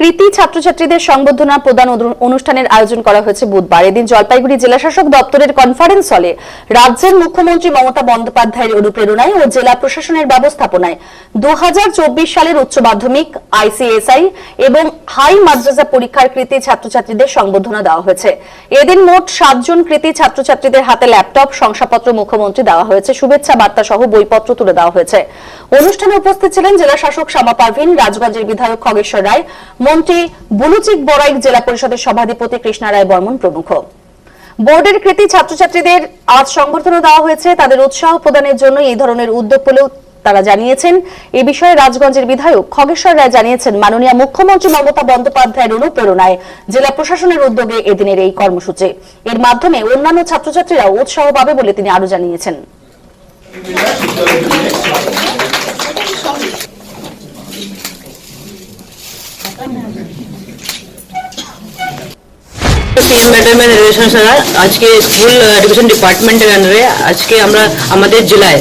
কৃতি ছাত্রছাত্রীদের সংবর্ধনা প্রদান অনুষ্ঠানের আয়োজন করা হয়েছে বুধবার। এদিন জলপাইগুড়ি জেলাশাসক দপ্তরের কনফারেন্স হলে রাজ্যের মুখ্যমন্ত্রী মমতা বন্দ্যোপাধ্যায়ের অনুপ্রেরণায় ও জেলা প্রশাসনের ব্যবস্থাপনায় 2024 সালের উচ্চ মাধ্যমিক, আইসিএসআই এবং হাই মাদ্রাসা পরীক্ষার কৃতি ছাত্রছাত্রীদের সংবর্ধনা দেওয়া হয়েছে। এদিন মোট 7 জন কৃতি ছাত্রছাত্রীদের হাতে ল্যাপটপ, শংসাপত্র মুখ্যমন্ত্রী দেওয়া হয়েছে, শুভেচ্ছা বার্তা সহ বইপত্র তুলে দেওয়া হয়েছে। অনুষ্ঠানে উপস্থিত ছিলেন জেলাশাসক শ্যামা পারভিন, রাজগঞ্জের বিধায়ক খগেশ্বর রায়, মন্ত্রী বুলুচিক বড়াইক, জেলা পরিষদের সভাধিপতি কৃষ্ণা রায় বর্মন প্রমুখ। বোর্ডের কৃতি ছাত্রছাত্রীদের আজ সংবর্ধনা দেওয়া হয়েছে। তাদের উৎসাহ প্রদানের জন্য এই ধরনের উদ্যোগ বলেও তারা জানিয়েছেন। এ বিষয়ে রাজগঞ্জের বিধায়ক খগেশ্বর রায় জানিয়েছেন, মাননীয় মুখ্যমন্ত্রী মমতা বন্দ্যোপাধ্যায়ের অনুপ্রেরণায় জেলা প্রশাসনের উদ্যোগে এদিনের এই কর্মসূচি। এর মাধ্যমে অন্যান্য ছাত্রছাত্রীরাও উৎসাহ পাবে বলে তিনি আরো জানিয়েছেন। सीएम मैडम निर्देशन आज के स्कूल एजुकेशन डिपार्टमेंट अंडरे आज के हमारे जिलाय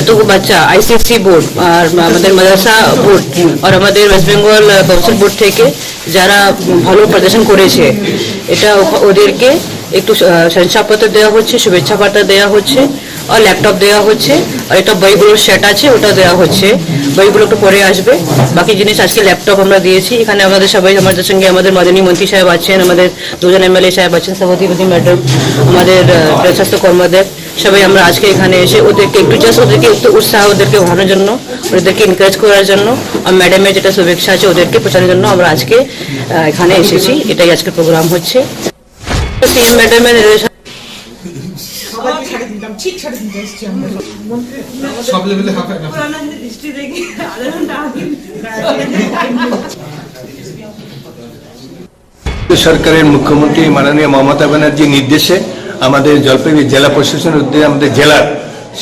जो बच्चा आईसीएसई बोर्ड और मदरसा बोर्ड और वेस्ट बेंगल काउंसिल बोर्ड থেকে যারা ভালো প্রদর্শন করেছে এটা ওদেরকে একটু শংসাপত্র দেওয়া হচ্ছে, শুভেচ্ছা বার্তা দেওয়া হচ্ছে और लैपटप দেওয়া হচ্ছে और একটা বইগুলোর সেট আছে ওটা দেওয়া হচ্ছে। বইগুলো একটু পরে আসবে। বাকি জিনিস আজকে ল্যাপটপ আমরা দিয়েছি। এখানে আমাদের সবাই আমাদের সঙ্গে আমাদের মাননীয় মন্ত্রী সাহেব আছেন, আমাদের দুজন এমএলএ সাহেব আছেন, সভাধিপতি ম্যাডাম, আমাদের স্বাস্থ্য কর্মদের সবাই আমরা আজকে এখানে এসে ওদেরকে একটু উৎসাহ ওদেরকে বাড়ানোর জন্য, ওদেরকে এনকারেজ করার জন্য আর ম্যাডামের যেটা শুভেচ্ছা আছে ওদেরকে পৌঁছানোর জন্য আমরা আজকে এখানে এসেছি। এটাই আজকে প্রোগ্রাম হচ্ছে। সিএম ম্যাডামের নির্দেশন সরকারের মুখ্যমন্ত্রী মাননীয় মমতা ব্যানার্জির নির্দেশে আমাদের জলপাইগুড়ি জেলা প্রশাসনের উদ্যোগে আমাদের জেলার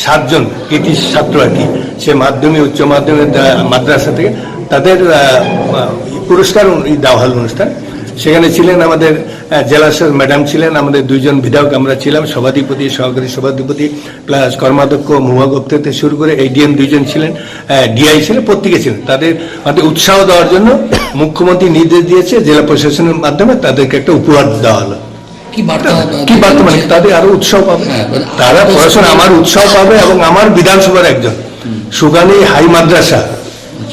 7 জন কৃতি ছাত্র আর কি সে মাধ্যমিক, উচ্চ মাধ্যমিক, মাদ্রাসা থেকে তাদের পুরস্কার দেওয়া হল অনুষ্ঠান। সেখানে ছিলেন আমাদের জেলা ম্যাডাম ছিলেন, আমাদের 2 জন বিধায়ক আমরা ছিলাম, সভাধিপতি, সহকারী সভাধিপতি প্লাস কর্মাধ্যক্ষ মহুয়া গুপ্তা থেকে শুরু করে এডিএম 2 জন ছিলেন, ডিআই ছিলেন, প্রত্যেকে ছিলেন। তাদের উৎসাহ দেওয়ার জন্য মুখ্যমন্ত্রী নির্দেশ দিয়েছে, জেলা প্রশাসনের মাধ্যমে তাদেরকে একটা উপহার দেওয়া হলো। কি বার্তা মানে তাদের আরো উৎসাহ পাবে, তারা পড়াশোনা আমার উৎসাহ পাবে এবং আমার বিধানসভার একজন সুগানি হাই মাদ্রাসা,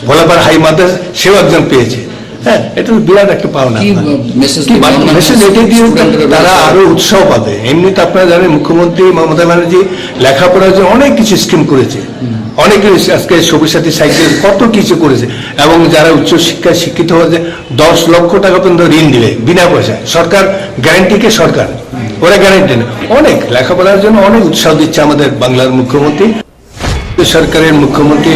ভোলাপাড়া হাই মাদ্রাসা সেও একজন পেয়েছে। হ্যাঁ, এটা বিরাট একটা পাওনা। মেসেজ এটাই দিয়ে তারা আরো উৎসাহ পাবে। এমনিতে আপনারা জানেন মুখ্যমন্ত্রী মমতা ব্যানার্জি লেখাপড়ার জন্য অনেক কিছু স্কিম করেছে, অনেক আজকে সবুজ সাথী সাইকেল কত কিছু করেছে এবং যারা উচ্চ শিক্ষায় শিক্ষিত হয়েছে 10 লক্ষ টাকা পর্যন্ত ঋণ দিলে বিনা পয়সায়। সরকার গ্যারান্টিকে সরকার ওরা গ্যারান্টি নেই। অনেক লেখাপড়ার জন্য অনেক উৎসাহ দিচ্ছে আমাদের বাংলার মুখ্যমন্ত্রী। সরকারের মুখ্যমন্ত্রী